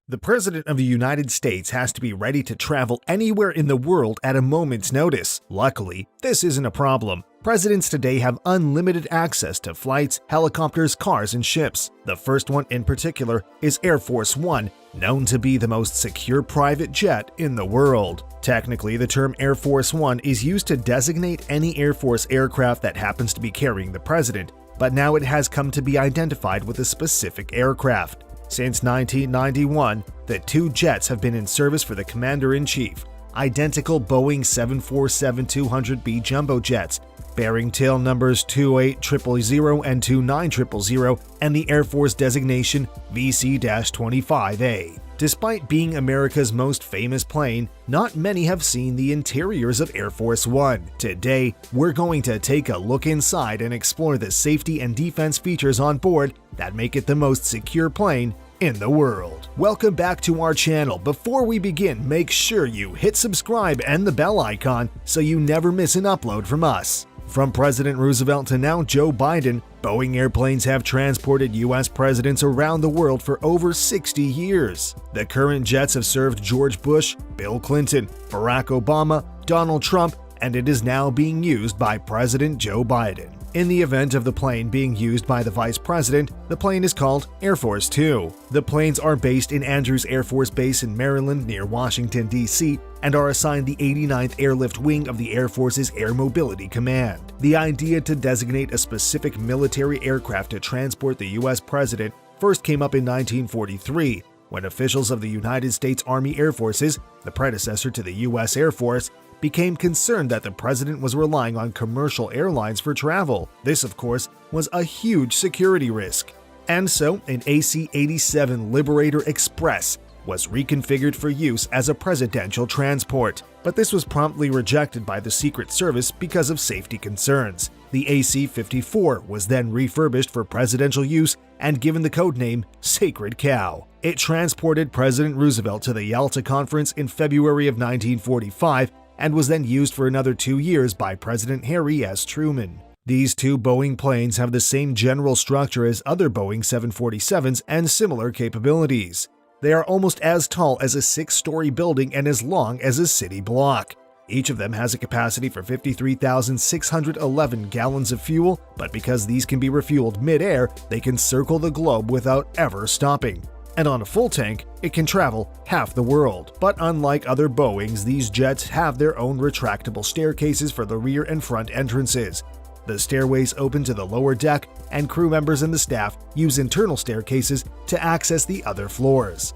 The President of the United States has to be ready to travel anywhere in the world at a moment's notice. Luckily, this isn't a problem. Presidents today have unlimited access to flights, helicopters, cars, and ships. The first one in particular is Air Force One, known to be the most secure private jet in the world. Technically, the term Air Force One is used to designate any Air Force aircraft that happens to be carrying the president, but now it has come to be identified with a specific aircraft. Since 1991, the two jets have been in service for the Commander-in-Chief, identical Boeing 747-200B jumbo jets, bearing tail numbers 28000 and 29000 and the Air Force designation VC-25A. Despite being America's most famous plane, not many have seen the interiors of Air Force One. Today, we're going to take a look inside and explore the safety and defense features on board that make it the most secure plane in the world. Welcome back to our channel. Before we begin, make sure you hit subscribe and the bell icon so you never miss an upload from us. From President Roosevelt to now Joe Biden, Boeing airplanes have transported U.S. presidents around the world for over 60 years. The current jets have served George Bush, Bill Clinton, Barack Obama, Donald Trump, and it is now being used by President Joe Biden. In the event of the plane being used by the Vice President, the plane is called Air Force Two. The planes are based in Andrews Air Force Base in Maryland near Washington, D.C., and are assigned the 89th Airlift Wing of the Air Force's Air Mobility Command. The idea to designate a specific military aircraft to transport the U.S. President first came up in 1943, when officials of the United States Army Air Forces, the predecessor to the U.S. Air Force, became concerned that the president was relying on commercial airlines for travel. This, of course, was a huge security risk. And so, an AC-87 Liberator Express was reconfigured for use as a presidential transport. But this was promptly rejected by the Secret Service because of safety concerns. The AC-54 was then refurbished for presidential use and given the codename Sacred Cow. It transported President Roosevelt to the Yalta Conference in February of 1945 and was then used for another 2 years by President Harry S. Truman. These two Boeing planes have the same general structure as other Boeing 747s and similar capabilities. They are almost as tall as a 6-story building and as long as a city block. Each of them has a capacity for 53,611 gallons of fuel, but because these can be refueled mid-air, they can circle the globe without ever stopping. And on a full tank, it can travel half the world. But unlike other Boeings, these jets have their own retractable staircases for the rear and front entrances. The stairways open to the lower deck, and crew members and the staff use internal staircases to access the other floors.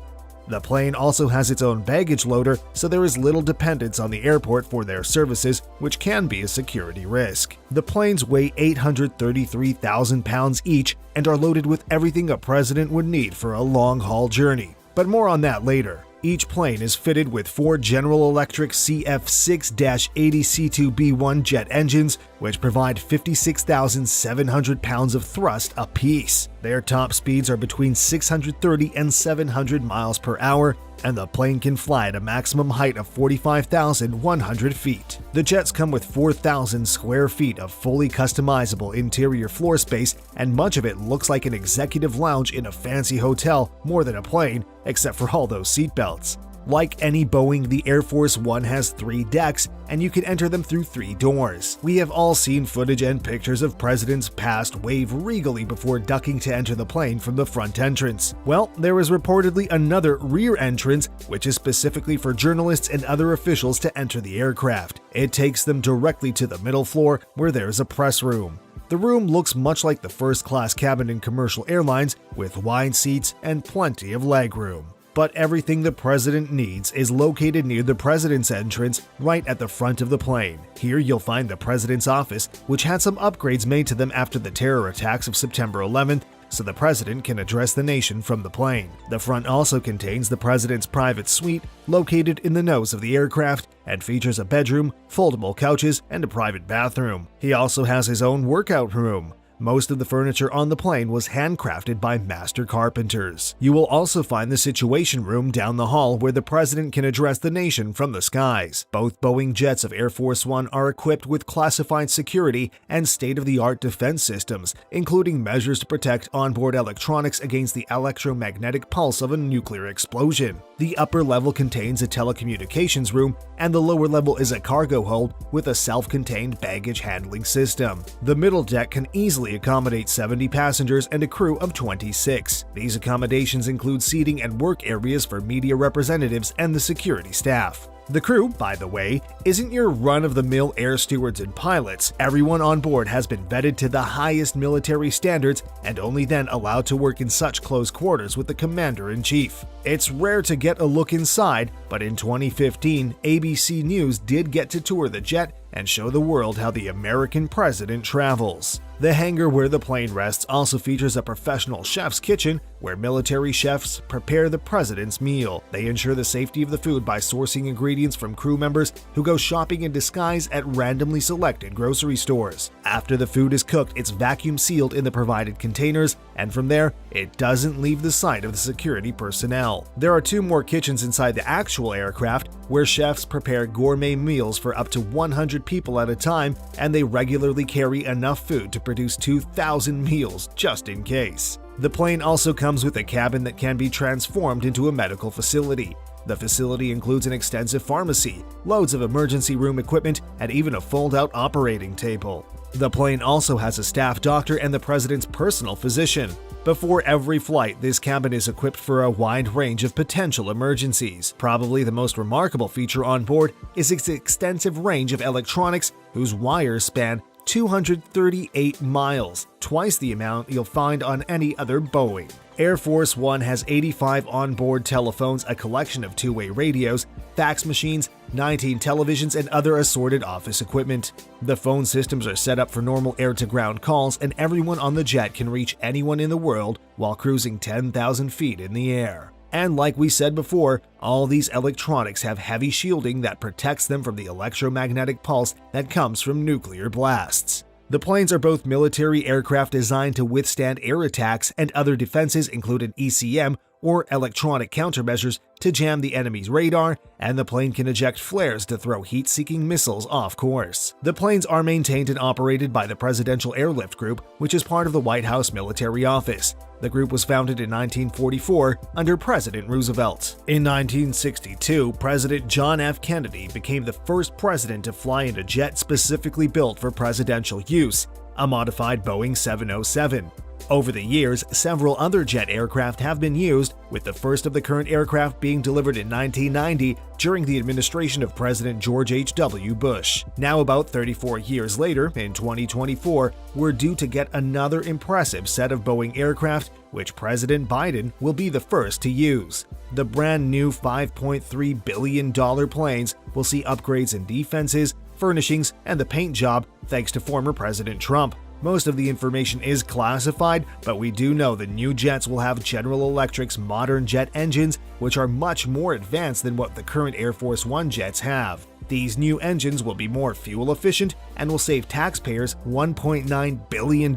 The plane also has its own baggage loader, so there is little dependence on the airport for their services, which can be a security risk. The planes weigh 833,000 pounds each and are loaded with everything a president would need for a long-haul journey. But more on that later. Each plane is fitted with 4 General Electric CF6-80C2B1 jet engines, which provide 56,700 pounds of thrust apiece. Their top speeds are between 630 and 700 miles per hour, and the plane can fly at a maximum height of 45,100 feet. The jets come with 4,000 square feet of fully customizable interior floor space, and much of it looks like an executive lounge in a fancy hotel more than a plane, except for all those seatbelts. Like any Boeing, the Air Force One has 3 decks, and you can enter them through 3 doors. We have all seen footage and pictures of presidents past wave regally before ducking to enter the plane from the front entrance. Well, there is reportedly another rear entrance, which is specifically for journalists and other officials to enter the aircraft. It takes them directly to the middle floor, where there's a press room. The room looks much like the first-class cabin in commercial airlines, with wide seats and plenty of legroom. But everything the president needs is located near the president's entrance, right at the front of the plane. Here you'll find the president's office, which had some upgrades made to them after the terror attacks of September 11th, so the president can address the nation from the plane. The front also contains the president's private suite, located in the nose of the aircraft, and features a bedroom, foldable couches, and a private bathroom. He also has his own workout room. Most of the furniture on the plane was handcrafted by master carpenters. You will also find the Situation Room down the hall where the president can address the nation from the skies. Both Boeing jets of Air Force One are equipped with classified security and state-of-the-art defense systems, including measures to protect onboard electronics against the electromagnetic pulse of a nuclear explosion. The upper level contains a telecommunications room, and the lower level is a cargo hold with a self-contained baggage handling system. The middle deck can easily accommodate 70 passengers and a crew of 26. These accommodations include seating and work areas for media representatives and the security staff. The crew, by the way, isn't your run-of-the-mill air stewards and pilots. Everyone on board has been vetted to the highest military standards and only then allowed to work in such close quarters with the commander-in-chief. It's rare to get a look inside, but in 2015, ABC News did get to tour the jet and show the world how the American president travels. The hangar where the plane rests also features a professional chef's kitchen where military chefs prepare the president's meal. They ensure the safety of the food by sourcing ingredients from crew members who go shopping in disguise at randomly selected grocery stores. After the food is cooked, it's vacuum sealed in the provided containers, and from there, it doesn't leave the sight of the security personnel. There are 2 more kitchens inside the actual aircraft where chefs prepare gourmet meals for up to 100 people at a time, and they regularly carry enough food to produce 2,000 meals just in case. The plane also comes with a cabin that can be transformed into a medical facility. The facility includes an extensive pharmacy, loads of emergency room equipment, and even a fold-out operating table. The plane also has a staff doctor and the president's personal physician. Before every flight, this cabin is equipped for a wide range of potential emergencies. Probably the most remarkable feature on board is its extensive range of electronics whose wires span 238 miles, twice the amount you'll find on any other Boeing. Air Force One has 85 onboard telephones, a collection of two-way radios, fax machines, 19 televisions, and other assorted office equipment. The phone systems are set up for normal air-to-ground calls, and everyone on the jet can reach anyone in the world while cruising 10,000 feet in the air. And like we said before, all these electronics have heavy shielding that protects them from the electromagnetic pulse that comes from nuclear blasts. The planes are both military aircraft designed to withstand air attacks and other defenses include an ECM or electronic countermeasures to jam the enemy's radar, and the plane can eject flares to throw heat-seeking missiles off course. The planes are maintained and operated by the Presidential Airlift Group, which is part of the White House Military Office. The group was founded in 1944 under President Roosevelt. In 1962, President John F. Kennedy became the first president to fly in a jet specifically built for presidential use, a modified Boeing 707. Over the years, several other jet aircraft have been used, with the first of the current aircraft being delivered in 1990 during the administration of President George H.W. Bush. Now, about 34 years later, in 2024, we're due to get another impressive set of Boeing aircraft, which President Biden will be the first to use. The brand new $5.3 billion planes will see upgrades in defenses, furnishings, and the paint job thanks to former President Trump. Most of the information is classified, but we do know the new jets will have General Electric's modern jet engines, which are much more advanced than what the current Air Force One jets have. These new engines will be more fuel efficient and will save taxpayers $1.9 billion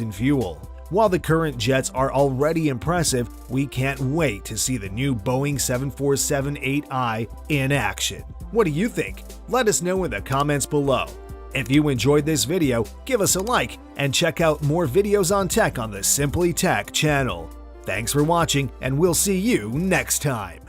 in fuel. While the current jets are already impressive, we can't wait to see the new Boeing 747-8i in action. What do you think? Let us know in the comments below. If you enjoyed this video, give us a like and check out more videos on tech on the Simply Tech channel. Thanks for watching, and we'll see you next time.